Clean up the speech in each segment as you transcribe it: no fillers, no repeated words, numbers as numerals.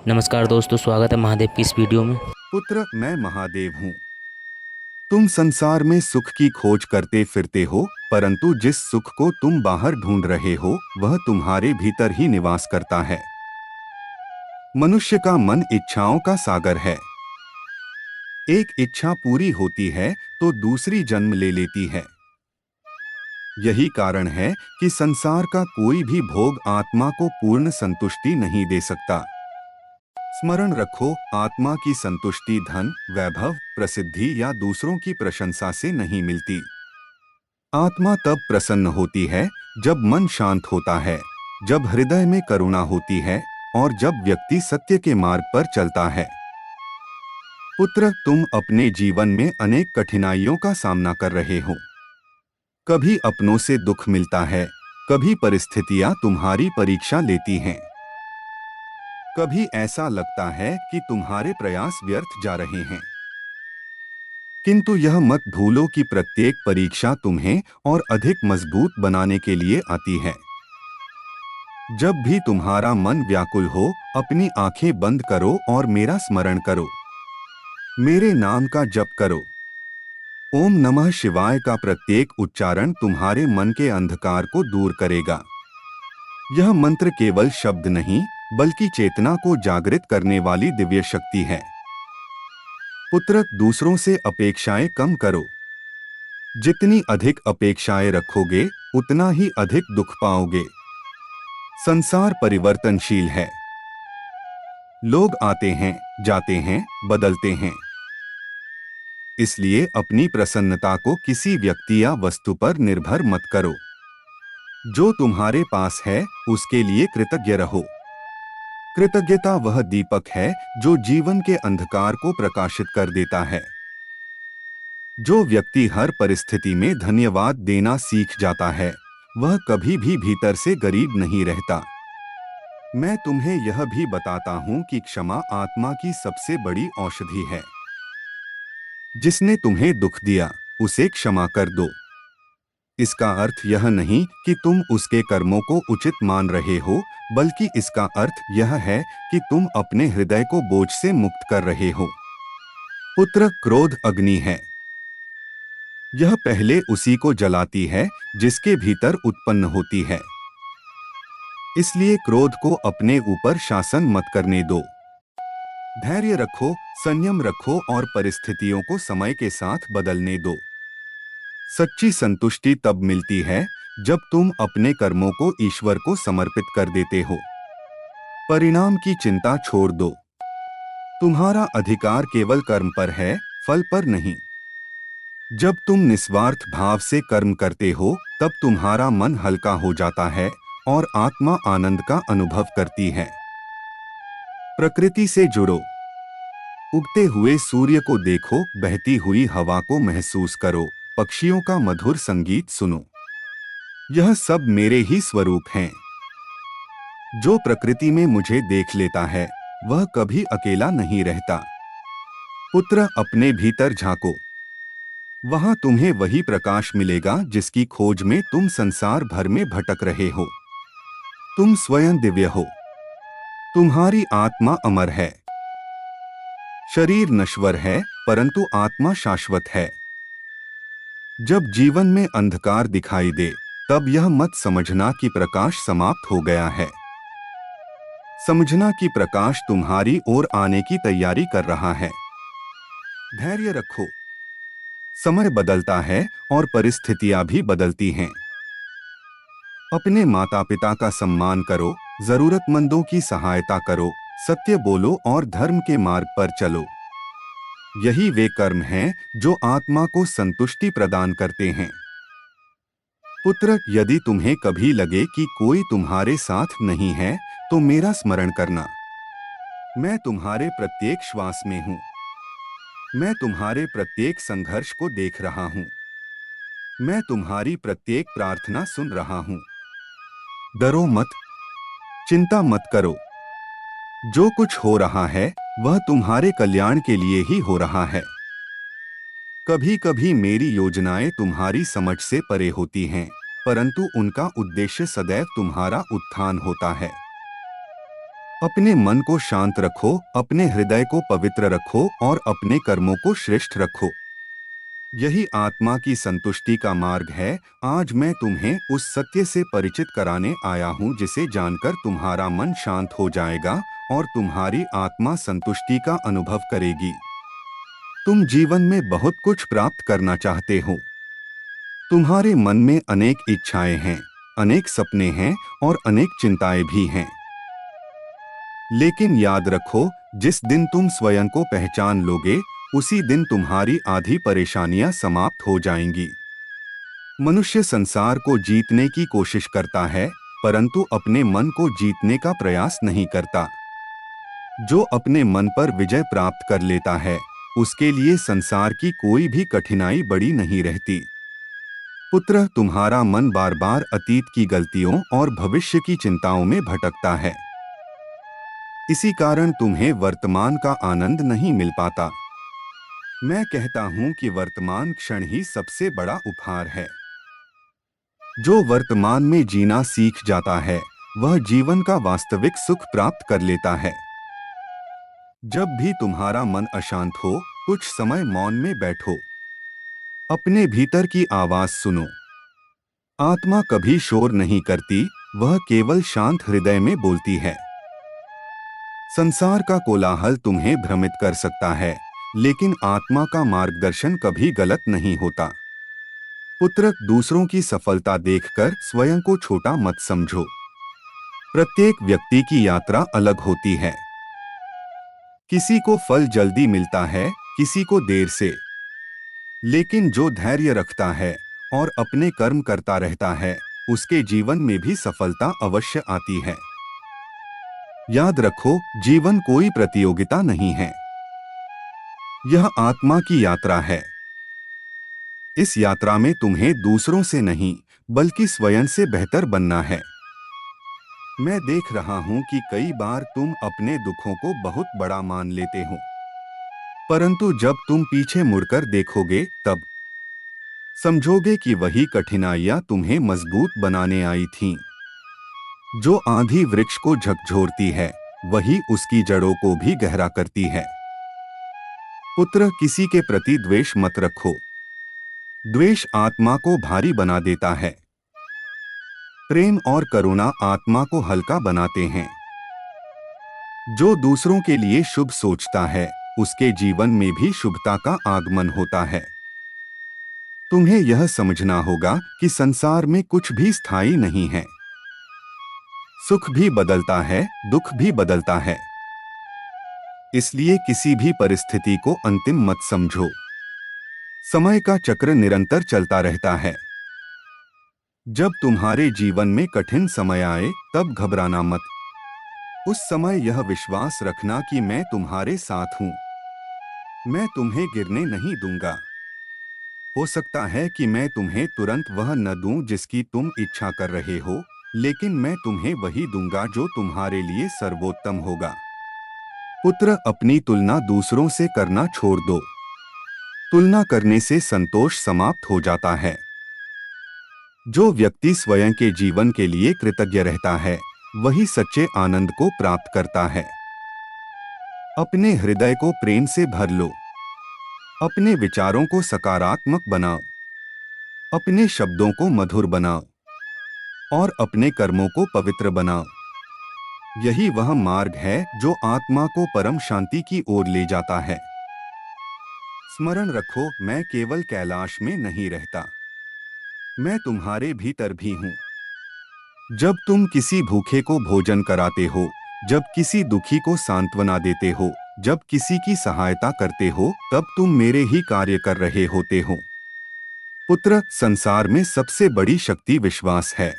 नमस्कार दोस्तों, स्वागत है महादेव की इस वीडियो में। पुत्र, मैं महादेव हूँ। तुम संसार में सुख की खोज करते फिरते हो, परंतु जिस सुख को तुम बाहर ढूंढ रहे हो वह तुम्हारे भीतर ही निवास करता है। मनुष्य का मन इच्छाओं का सागर है। एक इच्छा पूरी होती है तो दूसरी जन्म ले लेती है। यही कारण है कि संसार का कोई भी भोग आत्मा को पूर्ण संतुष्टि नहीं दे सकता। स्मरण रखो, आत्मा की संतुष्टि धन, वैभव, प्रसिद्धि या दूसरों की प्रशंसा से नहीं मिलती। आत्मा तब प्रसन्न होती है जब मन शांत होता है, जब हृदय में करुणा होती है और जब व्यक्ति सत्य के मार्ग पर चलता है। पुत्र, तुम अपने जीवन में अनेक कठिनाइयों का सामना कर रहे हो। कभी अपनों से दुख मिलता है, कभी परिस्थितियां तुम्हारी परीक्षा लेती हैं। कभी ऐसा लगता है कि तुम्हारे प्रयास व्यर्थ जा रहे हैं। किंतु यह मत भूलो कि प्रत्येक परीक्षा तुम्हें और अधिक मजबूत बनाने के लिए आती है। जब भी तुम्हारा मन व्याकुल हो, अपनी आंखें बंद करो और मेरा स्मरण करो। मेरे नाम का जप करो। ओम नमः शिवाय का प्रत्येक उच्चारण तुम्हारे मन के अंधकार को दूर करेगा। यह मंत्र केवल शब्द नहीं, बल्कि चेतना को जागृत करने वाली दिव्य शक्ति है। पुत्र, दूसरों से अपेक्षाएं कम करो। जितनी अधिक अपेक्षाएं रखोगे, उतना ही अधिक दुख पाओगे। संसार परिवर्तनशील है। लोग आते हैं, जाते हैं, बदलते हैं। इसलिए अपनी प्रसन्नता को किसी व्यक्ति या वस्तु पर निर्भर मत करो। जो तुम्हारे पास है, उसके लिए कृतज्ञ रहो। कृतज्ञता वह दीपक है जो जीवन के अंधकार को प्रकाशित कर देता है। जो व्यक्ति हर परिस्थिति में धन्यवाद देना सीख जाता है, वह कभी भी भीतर से गरीब नहीं रहता। मैं तुम्हें यह भी बताता हूँ कि क्षमा आत्मा की सबसे बड़ी औषधि है। जिसने तुम्हें दुख दिया, उसे क्षमा कर दो। इसका अर्थ यह नहीं कि तुम उसके कर्मों को उचित मान रहे हो, बल्कि इसका अर्थ यह है कि तुम अपने हृदय को बोझ से मुक्त कर रहे हो। पुत्र, क्रोध अग्नि है। यह पहले उसी को जलाती है जिसके भीतर उत्पन्न होती है। इसलिए क्रोध को अपने ऊपर शासन मत करने दो। धैर्य रखो, संयम रखो और परिस्थितियों को समय के साथ बदलने दो। सच्ची संतुष्टि तब मिलती है जब तुम अपने कर्मों को ईश्वर को समर्पित कर देते हो। परिणाम की चिंता छोड़ दो। तुम्हारा अधिकार केवल कर्म पर है, फल पर नहीं। जब तुम निस्वार्थ भाव से कर्म करते हो, तब तुम्हारा मन हल्का हो जाता है और आत्मा आनंद का अनुभव करती है। प्रकृति से जुड़ो। उगते हुए सूर्य को देखो, बहती हुई हवा को महसूस करो, पक्षियों का मधुर संगीत सुनो। यह सब मेरे ही स्वरूप हैं। जो प्रकृति में मुझे देख लेता है, वह कभी अकेला नहीं रहता। पुत्र, अपने भीतर झांको। वहां तुम्हें वही प्रकाश मिलेगा जिसकी खोज में तुम संसार भर में भटक रहे हो। तुम स्वयं दिव्य हो। तुम्हारी आत्मा अमर है। शरीर नश्वर है, परंतु आत्मा शाश्वत है। जब जीवन में अंधकार दिखाई दे, तब यह मत समझना कि प्रकाश समाप्त हो गया है। समझना कि प्रकाश तुम्हारी ओर आने की तैयारी कर रहा है। धैर्य रखो। समय बदलता है और परिस्थितियां भी बदलती हैं। अपने माता पिता का सम्मान करो, जरूरतमंदों की सहायता करो, सत्य बोलो और धर्म के मार्ग पर चलो। यही वे कर्म हैं जो आत्मा को संतुष्टि प्रदान करते हैं। पुत्र, यदि तुम्हें कभी लगे कि कोई तुम्हारे साथ नहीं है, तो मेरा स्मरण करना। मैं तुम्हारे प्रत्येक श्वास में हूँ। मैं तुम्हारे प्रत्येक संघर्ष को देख रहा हूँ। मैं तुम्हारी प्रत्येक प्रार्थना सुन रहा हूँ। डरो मत, चिंता मत करो। जो कुछ हो रहा है, वह तुम्हारे कल्याण के लिए ही हो रहा है। कभी कभी मेरी योजनाएं तुम्हारी समझ से परे होती हैं, परंतु उनका उद्देश्य सदैव तुम्हारा उत्थान होता है। अपने मन को शांत रखो, अपने हृदय को पवित्र रखो और अपने कर्मों को श्रेष्ठ रखो। यही आत्मा की संतुष्टि का मार्ग है। आज मैं तुम्हें उस सत्य से परिचित कराने आया हूँ जिसे जानकर तुम्हारा मन शांत हो जाएगा और तुम्हारी आत्मा संतुष्टि का अनुभव करेगी। तुम जीवन में बहुत कुछ प्राप्त करना चाहते हो। तुम्हारे मन में अनेक इच्छाएं हैं, अनेक सपने हैं और अनेक चिंताएं भी हैं। लेकिन याद रखो, जिस दिन तुम स्वयं को पहचान लोगे, उसी दिन तुम्हारी आधी परेशानियां समाप्त हो जाएंगी। मनुष्य संसार को जीतने की कोशिश करता है, परंतु अपने मन को जीतने का प्रयास नहीं करता। जो अपने मन पर विजय प्राप्त कर लेता है, उसके लिए संसार की कोई भी कठिनाई बड़ी नहीं रहती। पुत्र, तुम्हारा मन बार बार अतीत की गलतियों और भविष्य की चिंताओं में भटकता है। इसी कारण तुम्हें वर्तमान का आनंद नहीं मिल पाता। मैं कहता हूं कि वर्तमान क्षण ही सबसे बड़ा उपहार है। जो वर्तमान में जीना सीख जाता है, वह जीवन का वास्तविक सुख प्राप्त कर लेता है। जब भी तुम्हारा मन अशांत हो, कुछ समय मौन में बैठो। अपने भीतर की आवाज सुनो। आत्मा कभी शोर नहीं करती, वह केवल शांत हृदय में बोलती है। संसार का कोलाहल तुम्हें भ्रमित कर सकता है, लेकिन आत्मा का मार्गदर्शन कभी गलत नहीं होता। पुत्र, दूसरों की सफलता देखकर स्वयं को छोटा मत समझो। प्रत्येक व्यक्ति की यात्रा अलग होती है। किसी को फल जल्दी मिलता है, किसी को देर से। लेकिन जो धैर्य रखता है और अपने कर्म करता रहता है, उसके जीवन में भी सफलता अवश्य आती है। याद रखो, जीवन कोई प्रतियोगिता नहीं है। यह आत्मा की यात्रा है। इस यात्रा में तुम्हें दूसरों से नहीं, बल्कि स्वयं से बेहतर बनना है। मैं देख रहा हूं कि कई बार तुम अपने दुखों को बहुत बड़ा मान लेते हो, परंतु जब तुम पीछे मुड़कर देखोगे, तब समझोगे कि वही कठिनाइयां तुम्हें मजबूत बनाने आई थीं। जो आंधी वृक्ष को झकझोरती है, वही उसकी जड़ों को भी गहरा करती है। पुत्र, किसी के प्रति द्वेष मत रखो। द्वेष आत्मा को भारी बना देता है। प्रेम और करुणा आत्मा को हल्का बनाते हैं। जो दूसरों के लिए शुभ सोचता है, उसके जीवन में भी शुभता का आगमन होता है। तुम्हें यह समझना होगा कि संसार में कुछ भी स्थायी नहीं है। सुख भी बदलता है, दुख भी बदलता है। इसलिए किसी भी परिस्थिति को अंतिम मत समझो। समय का चक्र निरंतर चलता रहता है। जब तुम्हारे जीवन में कठिन समय आए, तब घबराना मत। उस समय यह विश्वास रखना कि मैं तुम्हारे साथ हूं। मैं तुम्हें गिरने नहीं दूंगा। हो सकता है कि मैं तुम्हें तुरंत वह न दूं जिसकी तुम इच्छा कर रहे हो, लेकिन मैं तुम्हें वही दूंगा जो तुम्हारे लिए सर्वोत्तम होगा। पुत्र, अपनी तुलना दूसरों से करना छोड़ दो। तुलना करने से संतोष समाप्त हो जाता है। जो व्यक्ति स्वयं के जीवन के लिए कृतज्ञ रहता है, वही सच्चे आनंद को प्राप्त करता है। अपने हृदय को प्रेम से भर लो। अपने विचारों को सकारात्मक बनाओ। अपने शब्दों को मधुर बनाओ और अपने कर्मों को पवित्र बनाओ। यही वह मार्ग है जो आत्मा को परम शांति की ओर ले जाता है। स्मरण रखो, मैं केवल कैलाश में नहीं रहता, मैं तुम्हारे भीतर भी हूँ। जब तुम किसी भूखे को भोजन कराते हो, जब किसी दुखी को सांत्वना देते हो, जब किसी की सहायता करते हो, तब तुम मेरे ही कार्य कर रहे होते हो। पुत्र, संसार में सबसे बड़ी शक्ति विश्वास है।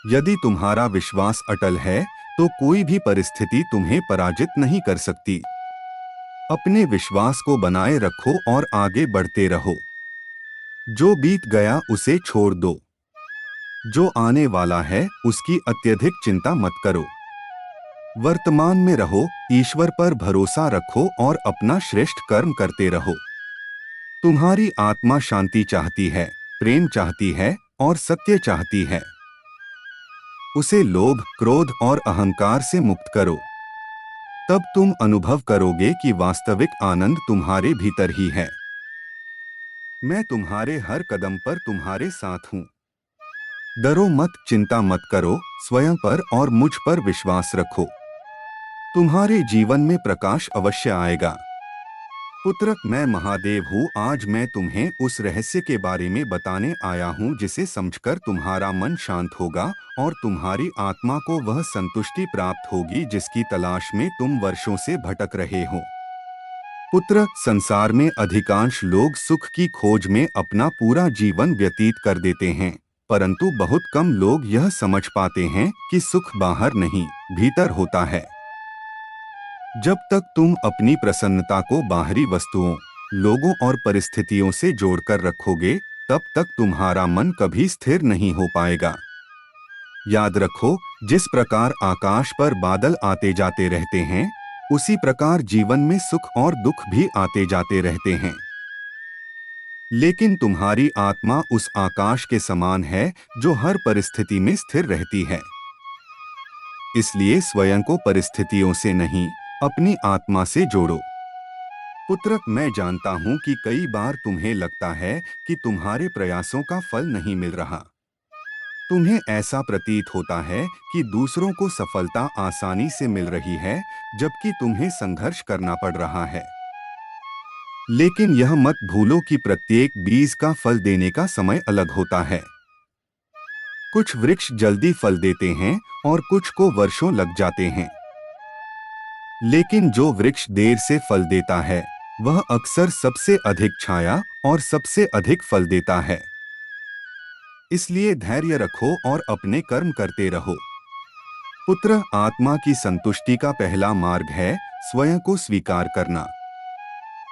यदि तुम्हारा विश्वास अटल है, तो कोई भी परिस्थिति तुम्हें पराजित नहीं कर सकती। अपने विश्वास को बनाए रखो और आगे बढ़ते रहो। जो बीत गया उसे छोड़ दो। जो आने वाला है, उसकी अत्यधिक चिंता मत करो। वर्तमान में रहो, ईश्वर पर भरोसा रखो और अपना श्रेष्ठ कर्म करते रहो। तुम्हारी आत्मा शांति चाहती है, प्रेम चाहती है और सत्य चाहती है। उसे लोभ, क्रोध और अहंकार से मुक्त करो। तब तुम अनुभव करोगे कि वास्तविक आनंद तुम्हारे भीतर ही है। मैं तुम्हारे हर कदम पर तुम्हारे साथ हूँ। डरो मत, चिंता मत करो, स्वयं पर और मुझ पर विश्वास रखो। तुम्हारे जीवन में प्रकाश अवश्य आएगा। पुत्र, मैं महादेव हूँ। आज मैं तुम्हें उस रहस्य के बारे में बताने आया हूँ जिसे समझकर तुम्हारा मन शांत होगा और तुम्हारी आत्मा को वह संतुष्टि प्राप्त होगी जिसकी तलाश में तुम वर्षों से भटक रहे हो। पुत्र, संसार में अधिकांश लोग सुख की खोज में अपना पूरा जीवन व्यतीत कर देते हैं, परंतु बहुत कम लोग यह समझ पाते हैं कि सुख बाहर नहीं, भीतर होता है। जब तक तुम अपनी प्रसन्नता को बाहरी वस्तुओं, लोगों और परिस्थितियों से जोड़कर रखोगे, तब तक तुम्हारा मन कभी स्थिर नहीं हो पाएगा। याद रखो, जिस प्रकार आकाश पर बादल आते जाते रहते हैं, उसी प्रकार जीवन में सुख और दुख भी आते जाते रहते हैं। लेकिन तुम्हारी आत्मा उस आकाश के समान है जो हर परिस्थिति में स्थिर रहती है। इसलिए स्वयं को परिस्थितियों से नहीं, अपनी आत्मा से जोड़ो। पुत्र, मैं जानता हूं कि कई बार तुम्हें लगता है कि तुम्हारे प्रयासों का फल नहीं मिल रहा। तुम्हें ऐसा प्रतीत होता है कि दूसरों को सफलता आसानी से मिल रही है, जबकि तुम्हें संघर्ष करना पड़ रहा है। लेकिन यह मत भूलो कि प्रत्येक बीज का फल देने का समय अलग होता है। कुछ वृक्ष जल्दी फल देते हैं और कुछ को वर्षों लग जाते हैं। लेकिन जो वृक्ष देर से फल देता है, वह अक्सर सबसे अधिक छाया और सबसे अधिक फल देता है। इसलिए धैर्य रखो और अपने कर्म करते रहो। पुत्र, आत्मा की संतुष्टि का पहला मार्ग है स्वयं को स्वीकार करना।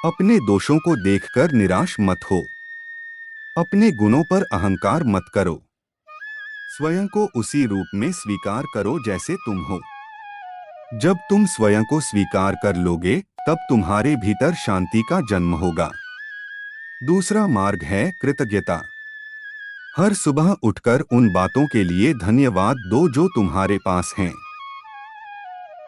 अपने दोषों को देखकर निराश मत हो। अपने गुणों पर अहंकार मत करो। स्वयं को उसी रूप में स्वीकार करो जैसे तुम हो। जब तुम स्वयं को स्वीकार कर लोगे, तब तुम्हारे भीतर शांति का जन्म होगा। दूसरा मार्ग है कृतज्ञता। हर सुबह उठकर उन बातों के लिए धन्यवाद दो जो तुम्हारे पास हैं।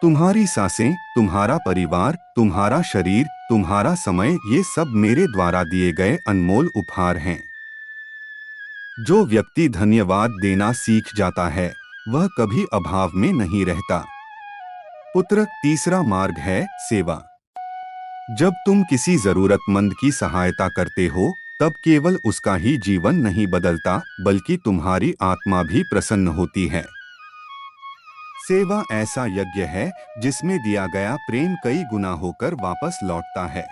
तुम्हारी सांसें, तुम्हारा परिवार, तुम्हारा शरीर, तुम्हारा समय, ये सब मेरे द्वारा दिए गए अनमोल उपहार हैं। जो व्यक्ति धन्यवाद देना सीख जाता है, वह कभी अभाव में नहीं रहता। पुत्र, तीसरा मार्ग है सेवा। जब तुम किसी जरूरतमंद की सहायता करते हो, तब केवल उसका ही जीवन नहीं बदलता, बल्कि तुम्हारी आत्मा भी प्रसन्न होती है। सेवा ऐसा यज्ञ है जिसमें दिया गया प्रेम कई गुना होकर वापस लौटता है।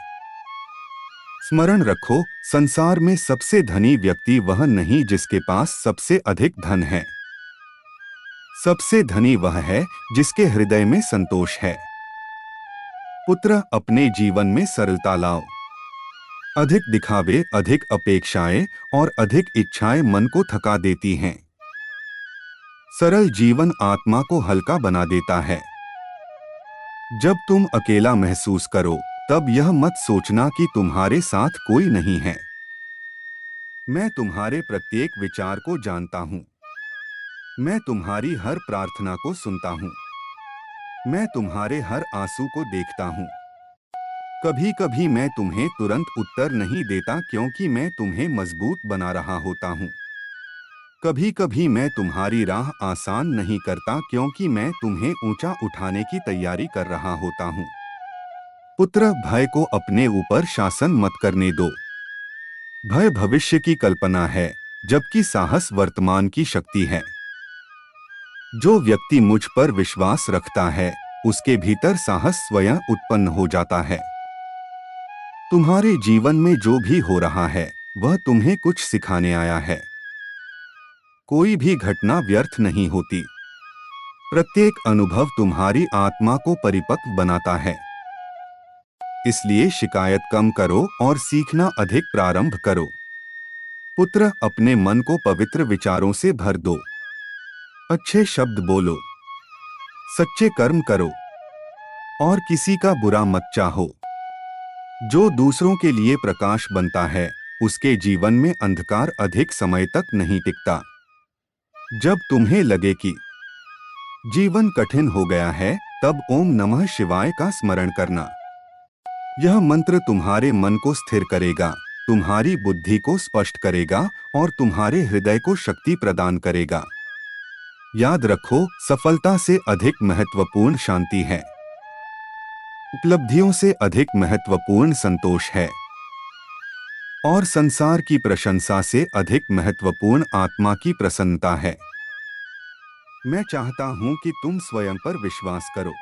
स्मरण रखो, संसार में सबसे धनी व्यक्ति वह नहीं जिसके पास सबसे अधिक धन है। सबसे धनी वह है जिसके हृदय में संतोष है। पुत्र, अपने जीवन में सरलता लाओ। अधिक दिखावे, अधिक अपेक्षाएं और अधिक इच्छाएं मन को थका देती हैं। सरल जीवन आत्मा को हल्का बना देता है। जब तुम अकेला महसूस करो, तब यह मत सोचना कि तुम्हारे साथ कोई नहीं है। मैं तुम्हारे प्रत्येक विचार को जानता हूँ। मैं तुम्हारी हर प्रार्थना को सुनता हूँ। मैं तुम्हारे हर आंसू को देखता हूँ। कभी कभी मैं तुम्हें तुरंत उत्तर नहीं देता क्योंकि मैं तुम्हें मजबूत बना रहा होता हूँ। कभी कभी मैं तुम्हारी राह आसान नहीं करता क्योंकि मैं तुम्हें ऊंचा उठाने की तैयारी कर रहा होता हूँ। पुत्र, भय को अपने ऊपर शासन मत करने दो। भय भविष्य की कल्पना है, जबकि साहस वर्तमान की शक्ति है। जो व्यक्ति मुझ पर विश्वास रखता है, उसके भीतर साहस स्वयं उत्पन्न हो जाता है। तुम्हारे जीवन में जो भी हो रहा है, वह तुम्हें कुछ सिखाने आया है। कोई भी घटना व्यर्थ नहीं होती। प्रत्येक अनुभव तुम्हारी आत्मा को परिपक्व बनाता है। इसलिए शिकायत कम करो और सीखना अधिक प्रारंभ करो। पुत्र, अपने मन को पवित्र विचारों से भर दो। अच्छे शब्द बोलो, सच्चे कर्म करो और किसी का बुरा मत चाहो। जो दूसरों के लिए प्रकाश बनता है, उसके जीवन में अंधकार अधिक समय तक नहीं टिकता। जब तुम्हें लगे कि जीवन कठिन हो गया है, तब ओम नमः शिवाय का स्मरण करना। यह मंत्र तुम्हारे मन को स्थिर करेगा, तुम्हारी बुद्धि को स्पष्ट करेगा और तुम्हारे हृदय को शक्ति प्रदान करेगा। याद रखो, सफलता से अधिक महत्वपूर्ण शांति है। उपलब्धियों से अधिक महत्वपूर्ण संतोष है और संसार की प्रशंसा से अधिक महत्वपूर्ण आत्मा की प्रसन्नता है। मैं चाहता हूं कि तुम स्वयं पर विश्वास करो,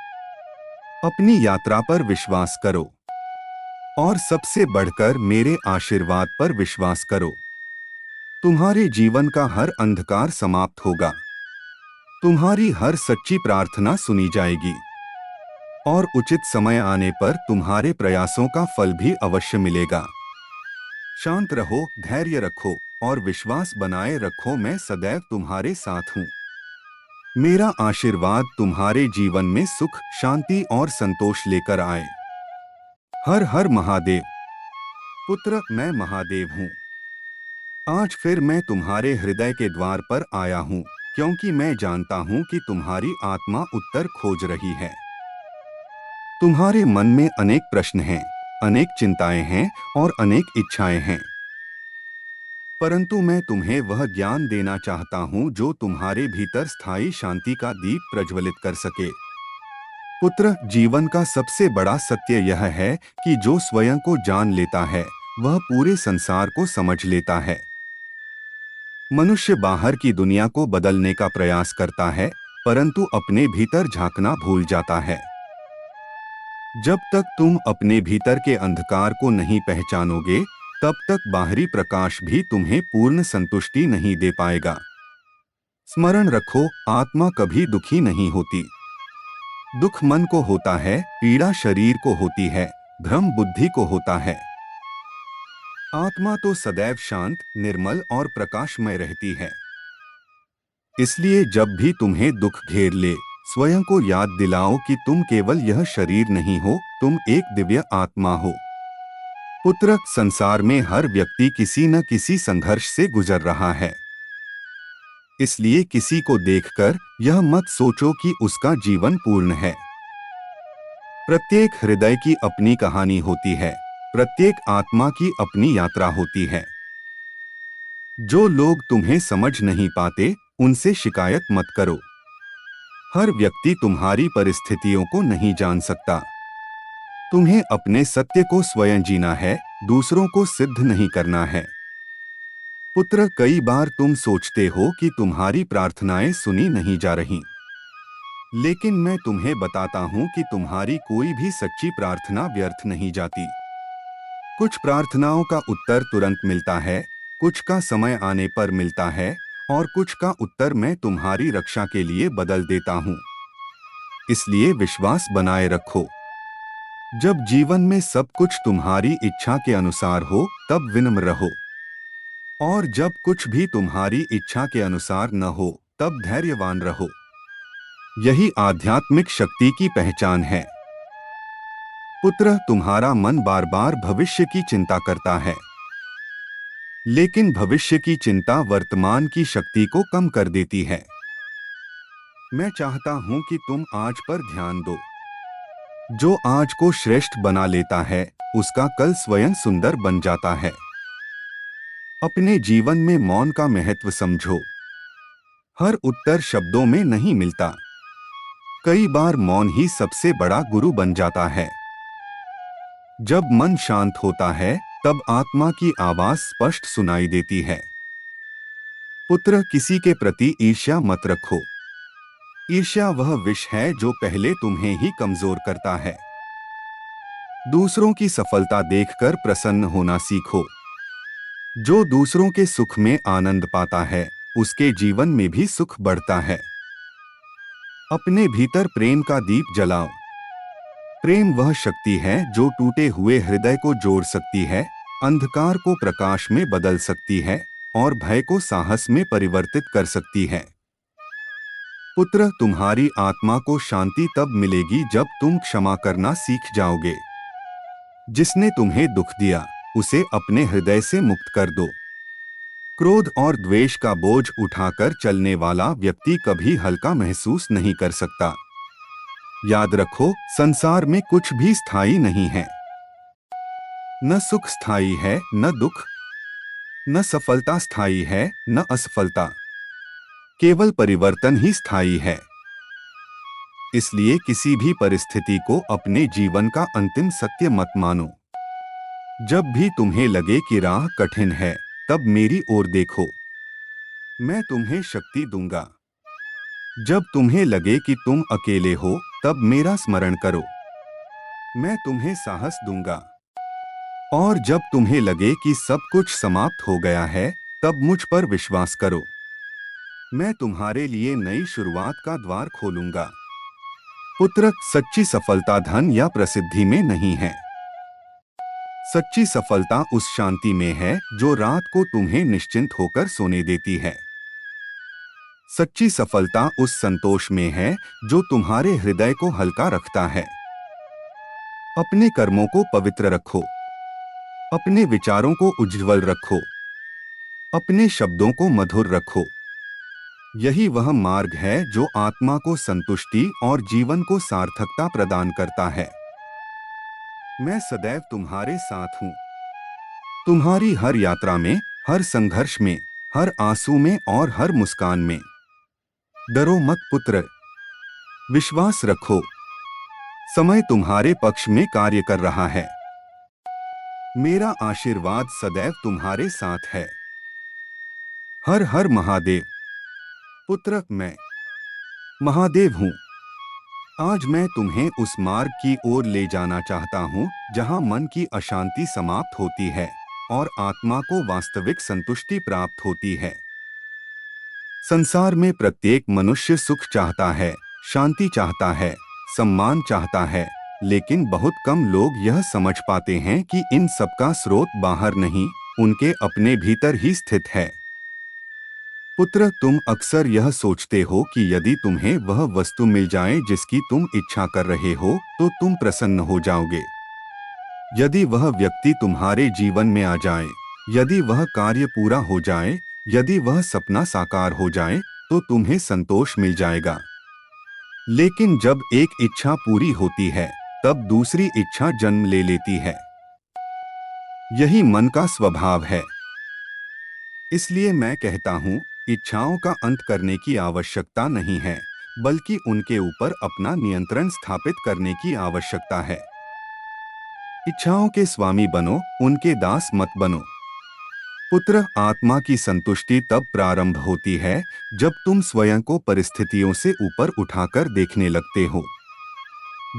अपनी यात्रा पर विश्वास करो और सबसे बढ़कर मेरे आशीर्वाद पर विश्वास करो। तुम्हारे जीवन का हर अंधकार समाप्त होगा, तुम्हारी हर सच्ची प्रार्थना सुनी जाएगी और उचित समय आने पर तुम्हारे प्रयासों का फल भी अवश्य मिलेगा। शांत रहो, धैर्य रखो और विश्वास बनाए रखो। मैं सदैव तुम्हारे साथ हूँ। मेरा आशीर्वाद तुम्हारे जीवन में सुख, शांति और संतोष लेकर आए। हर हर महादेव। पुत्र, मैं महादेव हूँ। आज फिर मैं तुम्हारे हृदय के द्वार पर आया हूँ, क्योंकि मैं जानता हूँ कि तुम्हारी आत्मा उत्तर खोज रही है। तुम्हारे मन में अनेक प्रश्न हैं, अनेक चिंताएं हैं और अनेक इच्छाएं हैं, परंतु मैं तुम्हें वह ज्ञान देना चाहता हूँ जो तुम्हारे भीतर स्थायी शांति का दीप प्रज्वलित कर सके। पुत्र, जीवन का सबसे बड़ा सत्य यह है कि जो स्वयं को जान लेता है वह पूरे संसार को समझ लेता है। मनुष्य बाहर की दुनिया को बदलने का प्रयास करता है, परंतु अपने भीतर झांकना भूल जाता है। जब तक तुम अपने भीतर के अंधकार को नहीं पहचानोगे, तब तक बाहरी प्रकाश भी तुम्हें पूर्ण संतुष्टि नहीं दे पाएगा। स्मरण रखो, आत्मा कभी दुखी नहीं होती। दुख मन को होता है, पीड़ा शरीर को होती है, भ्रम बुद्धि को होता है। आत्मा तो सदैव शांत, निर्मल और प्रकाशमय रहती है। इसलिए जब भी तुम्हें दुख घेर ले, स्वयं को याद दिलाओ कि तुम केवल यह शरीर नहीं हो, तुम एक दिव्य आत्मा हो। पुत्र, संसार में हर व्यक्ति किसी न किसी संघर्ष से गुजर रहा है। इसलिए किसी को देखकर यह मत सोचो कि उसका जीवन पूर्ण है। प्रत्येक हृदय की अपनी कहानी होती है, प्रत्येक आत्मा की अपनी यात्रा होती है। जो लोग तुम्हें समझ नहीं पाते, उनसे शिकायत मत करो। हर व्यक्ति तुम्हारी परिस्थितियों को नहीं जान सकता। तुम्हें अपने सत्य को स्वयं जीना है, दूसरों को सिद्ध नहीं करना है। पुत्र, कई बार तुम सोचते हो कि तुम्हारी प्रार्थनाएं सुनी नहीं जा रही, लेकिन मैं तुम्हें बताता हूं कि तुम्हारी कोई भी सच्ची प्रार्थना व्यर्थ नहीं जाती। कुछ प्रार्थनाओं का उत्तर तुरंत मिलता है, कुछ का समय आने पर मिलता है और कुछ का उत्तर मैं तुम्हारी रक्षा के लिए बदल देता हूँ। इसलिए विश्वास बनाए रखो। जब जीवन में सब कुछ तुम्हारी इच्छा के अनुसार हो, तब विनम्र रहो, और जब कुछ भी तुम्हारी इच्छा के अनुसार न हो, तब धैर्यवान रहो। यही आध्यात्मिक शक्ति की पहचान है। पुत्र, तुम्हारा मन बार बार भविष्य की चिंता करता है, लेकिन भविष्य की चिंता वर्तमान की शक्ति को कम कर देती है। मैं चाहता हूं कि तुम आज पर ध्यान दो। जो आज को श्रेष्ठ बना लेता है, उसका कल स्वयं सुंदर बन जाता है। अपने जीवन में मौन का महत्व समझो। हर उत्तर शब्दों में नहीं मिलता। कई बार मौन ही सबसे बड़ा गुरु बन जाता है। जब मन शांत होता है, तब आत्मा की आवाज स्पष्ट सुनाई देती है। पुत्र, किसी के प्रति ईर्ष्या मत रखो। ईर्ष्या वह विष है जो पहले तुम्हें ही कमजोर करता है। दूसरों की सफलता देखकर प्रसन्न होना सीखो। जो दूसरों के सुख में आनंद पाता है, उसके जीवन में भी सुख बढ़ता है। अपने भीतर प्रेम का दीप जलाओ। प्रेम वह शक्ति है जो टूटे हुए हृदय को जोड़ सकती है, अंधकार को प्रकाश में बदल सकती है और भय को साहस में परिवर्तित कर सकती है। पुत्र, तुम्हारी आत्मा को शांति तब मिलेगी जब तुम क्षमा करना सीख जाओगे। जिसने तुम्हें दुख दिया, उसे अपने हृदय से मुक्त कर दो। क्रोध और द्वेष का बोझ उठाकर चलने वाला व्यक्ति कभी हल्का महसूस नहीं कर सकता। याद रखो, संसार में कुछ भी स्थायी नहीं है। न सुख स्थायी है, न दुख, न सफलता स्थायी है, न असफलता। केवल परिवर्तन ही स्थायी है। इसलिए किसी भी परिस्थिति को अपने जीवन का अंतिम सत्य मत मानो। जब भी तुम्हें लगे कि राह कठिन है, तब मेरी ओर देखो, मैं तुम्हें शक्ति दूंगा। जब तुम्हें लगे कि तुम अकेले हो, तब मेरा स्मरण करो, मैं तुम्हें साहस दूंगा। और जब तुम्हें लगे कि सब कुछ समाप्त हो गया है, तब मुझ पर विश्वास करो, मैं तुम्हारे लिए नई शुरुआत का द्वार खोलूंगा। पुत्र, सच्ची सफलता धन या प्रसिद्धि में नहीं है। सच्ची सफलता उस शांति में है जो रात को तुम्हें निश्चिंत होकर सोने देती है। सच्ची सफलता उस संतोष में है जो तुम्हारे हृदय को हल्का रखता है। अपने कर्मों को पवित्र रखो, अपने विचारों को उज्ज्वल रखो, अपने शब्दों को मधुर रखो। यही वह मार्ग है जो आत्मा को संतुष्टि और जीवन को सार्थकता प्रदान करता है। मैं सदैव तुम्हारे साथ हूँ। तुम्हारी हर यात्रा में, हर संघर्ष में, हर आंसू में और हर मुस्कान में। डरो मत पुत्र, विश्वास रखो, समय तुम्हारे पक्ष में कार्य कर रहा है। मेरा आशीर्वाद सदैव तुम्हारे साथ है। हर हर महादेव। पुत्र, मैं महादेव हूँ। आज मैं तुम्हें उस मार्ग की ओर ले जाना चाहता हूँ जहाँ मन की अशांति समाप्त होती है और आत्मा को वास्तविक संतुष्टि प्राप्त होती है। संसार में प्रत्येक मनुष्य सुख चाहता है, शांति चाहता है, सम्मान चाहता है, लेकिन बहुत कम लोग यह समझ पाते हैं कि इन सब का स्रोत बाहर नहीं, उनके अपने भीतर ही स्थित है। पुत्र, तुम अक्सर यह सोचते हो कि यदि तुम्हें वह वस्तु मिल जाए जिसकी तुम इच्छा कर रहे हो, तो तुम प्रसन्न हो जाओगे। यदि वह व्यक्ति तुम्हारे जीवन में आ जाए, यदि वह कार्य पूरा हो जाए, यदि वह सपना साकार हो जाए, तो तुम्हें संतोष मिल जाएगा। लेकिन जब एक इच्छा पूरी होती है, तब दूसरी इच्छा जन्म ले लेती है। यही मन का स्वभाव है। इसलिए मैं कहता हूँ, इच्छाओं का अंत करने की आवश्यकता नहीं है, बल्कि उनके ऊपर अपना नियंत्रण स्थापित करने की आवश्यकता है। इच्छाओं के स्वामी बनो, उनके दास मत बनो। पुत्र, आत्मा की संतुष्टि तब प्रारंभ होती है जब तुम स्वयं को परिस्थितियों से ऊपर उठाकर देखने लगते हो।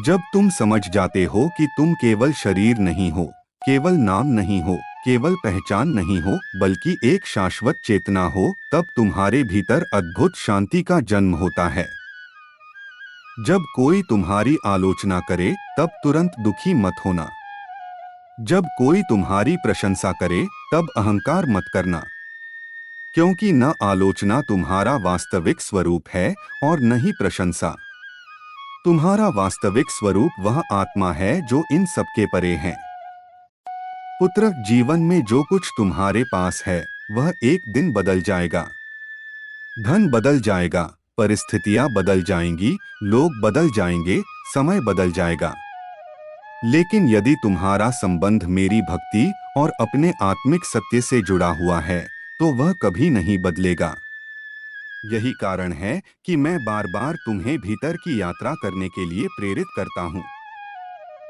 जब तुम समझ जाते हो कि तुम केवल शरीर नहीं हो, केवल नाम नहीं हो, केवल पहचान नहीं हो, बल्कि एक शाश्वत चेतना हो, तब तुम्हारे भीतर अद्भुत शांति का जन्म होता है। जब कोई तुम्हारी आलोचना करे, तब तुरंत दुखी मत होना। जब कोई तुम्हारी प्रशंसा करे, तब अहंकार मत करना, क्योंकि न आलोचना तुम्हारा वास्तविक स्वरूप है और न ही प्रशंसा। तुम्हारा वास्तविक स्वरूप वह आत्मा है जो इन सबके परे है। पुत्र, जीवन में जो कुछ तुम्हारे पास है, वह एक दिन बदल जाएगा। धन बदल जाएगा, परिस्थितियां बदल जाएंगी, लोग बदल जाएंगे, समय बदल जाएगा। लेकिन यदि तुम्हारा संबंध मेरी भक्ति और अपने आत्मिक सत्य से जुड़ा हुआ है, तो वह कभी नहीं बदलेगा। यही कारण है कि मैं बार बार तुम्हें भीतर की यात्रा करने के लिए प्रेरित करता हूँ।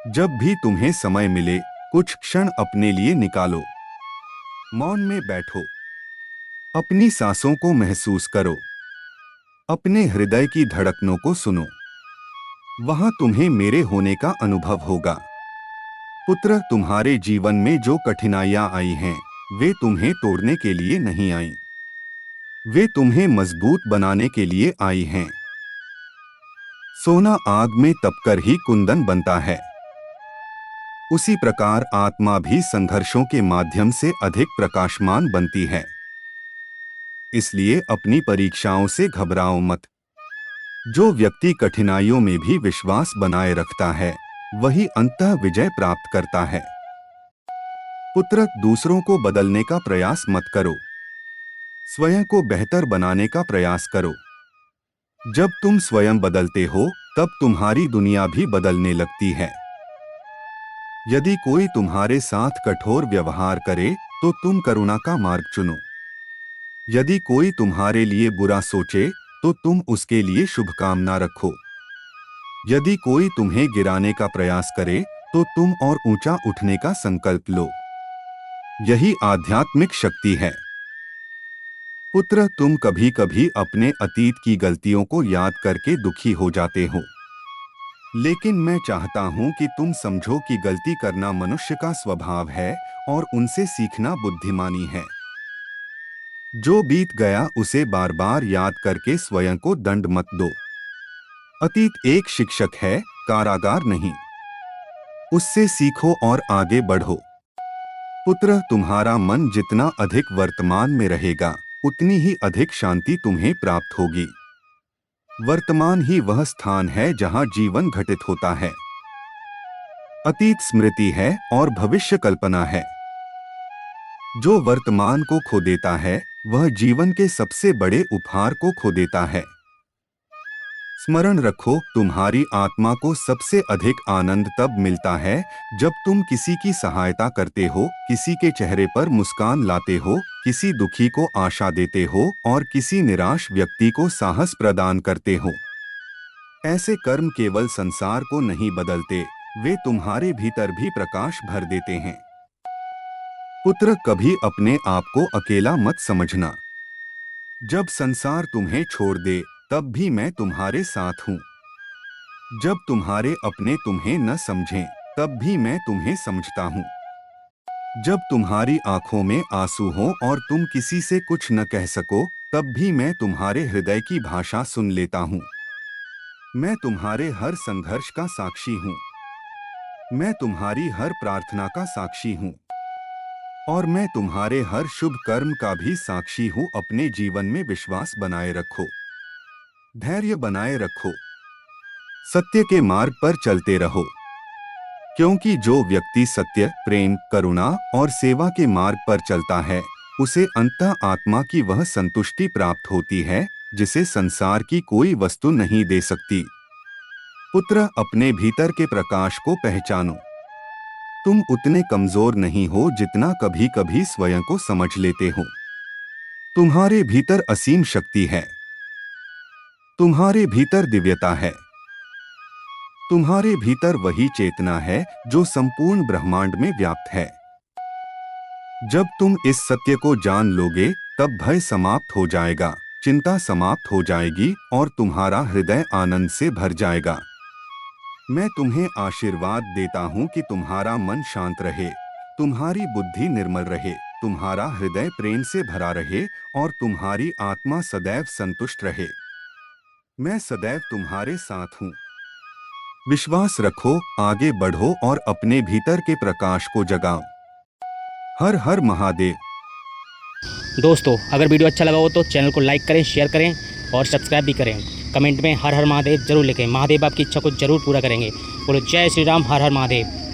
जब भी तुम्हें समय मिले, कुछ क्षण अपने लिए निकालो। मौन में बैठो, अपनी सांसों को महसूस करो, अपने हृदय की धड़कनों को सुनो। वहां तुम्हें मेरे होने का अनुभव होगा। पुत्र, तुम्हारे जीवन में जो कठिनाइयां आई हैं, वे तुम्हें तोड़ने के लिए नहीं आईं। वे तुम्हें मजबूत बनाने के लिए आई हैं। सोना आग में तपकर ही कुंदन बनता है। उसी प्रकार आत्मा भी संघर्षों के माध्यम से अधिक प्रकाशमान बनती है। इसलिए अपनी परीक्षाओं से घबराओ मत। जो व्यक्ति कठिनाइयों में भी विश्वास बनाए रखता है, वही अंततः विजय प्राप्त करता है। पुत्र, दूसरों को बदलने का प्रयास मत करो। स्वयं को बेहतर बनाने का प्रयास करो। जब तुम स्वयं बदलते हो तब तुम्हारी दुनिया भी बदलने लगती है। यदि कोई तुम्हारे साथ कठोर व्यवहार करे तो तुम करुणा का मार्ग चुनो। यदि कोई तुम्हारे लिए बुरा सोचे तो तुम उसके लिए शुभकामना रखो। यदि कोई तुम्हें गिराने का प्रयास करे तो तुम और ऊंचा उठने का संकल्प लो। यही आध्यात्मिक शक्ति है। पुत्र, तुम कभी कभी अपने अतीत की गलतियों को याद करके दुखी हो जाते हो, लेकिन मैं चाहता हूं कि तुम समझो कि गलती करना मनुष्य का स्वभाव है और उनसे सीखना बुद्धिमानी है। जो बीत गया उसे बार बार याद करके स्वयं को दंड मत दो। अतीत एक शिक्षक है, कारागार नहीं। उससे सीखो और आगे बढ़ो। पुत्र, तुम्हारा मन जितना अधिक वर्तमान में रहेगा उतनी ही अधिक शांति तुम्हें प्राप्त होगी। वर्तमान ही वह स्थान है जहां जीवन घटित होता है। अतीत स्मृति है और भविष्य कल्पना है। जो वर्तमान को खो देता है वह जीवन के सबसे बड़े उपहार को खो देता है। स्मरण रखो, तुम्हारी आत्मा को सबसे अधिक आनंद तब मिलता है जब तुम किसी की सहायता करते हो, किसी के चेहरे पर मुस्कान लाते हो, किसी दुखी को आशा देते हो और किसी निराश व्यक्ति को साहस प्रदान करते हो। ऐसे कर्म केवल संसार को नहीं बदलते, वे तुम्हारे भीतर भी प्रकाश भर देते हैं। पुत्र, कभी अपने आप को अकेला मत समझना। जब संसार तुम्हें छोड़ दे तब भी मैं तुम्हारे साथ हूँ। जब तुम्हारे अपने तुम्हें न समझें तब भी मैं तुम्हें समझता हूँ। जब तुम्हारी आंखों में आंसू हो और तुम किसी से कुछ न कह सको तब भी मैं तुम्हारे हृदय की भाषा सुन लेता हूँ। मैं तुम्हारे हर संघर्ष का साक्षी हूँ। मैं तुम्हारी हर प्रार्थना का साक्षी हूँ और मैं तुम्हारे हर शुभ कर्म का भी साक्षी हूँ। अपने जीवन में विश्वास बनाए रखो, धैर्य बनाए रखो, सत्य के मार्ग पर चलते रहो, क्योंकि जो व्यक्ति सत्य, प्रेम, करुणा और सेवा के मार्ग पर चलता है उसे अंततः आत्मा की वह संतुष्टि प्राप्त होती है जिसे संसार की कोई वस्तु नहीं दे सकती। पुत्र, अपने भीतर के प्रकाश को पहचानो। तुम उतने कमजोर नहीं हो जितना कभी कभी स्वयं को समझ लेते हो। तुम्हारे भीतर असीम शक्ति है। तुम्हारे भीतर दिव्यता है। तुम्हारे भीतर वही चेतना है जो संपूर्ण ब्रह्मांड में व्याप्त है। जब तुम इस सत्य को जान लोगे तब भय समाप्त हो जाएगा, चिंता समाप्त हो जाएगी और तुम्हारा हृदय आनंद से भर जाएगा। मैं तुम्हें आशीर्वाद देता हूँ कि तुम्हारा मन शांत रहे, तुम्हारी बुद्धि निर्मल रहे, तुम्हारा हृदय प्रेम से भरा रहे और तुम्हारी आत्मा सदैव संतुष्ट रहे। मैं सदैव तुम्हारे साथ हूँ। विश्वास रखो, आगे बढ़ो और अपने भीतर के प्रकाश को जगाओ। हर हर महादेव। दोस्तों, अगर वीडियो अच्छा लगा हो तो चैनल को लाइक करें, शेयर करें और सब्सक्राइब भी करें। कमेंट में हर हर महादेव जरूर लिखें। महादेव आपकी इच्छा को जरूर पूरा करेंगे। बोलो जय श्री राम, हर हर महादेव।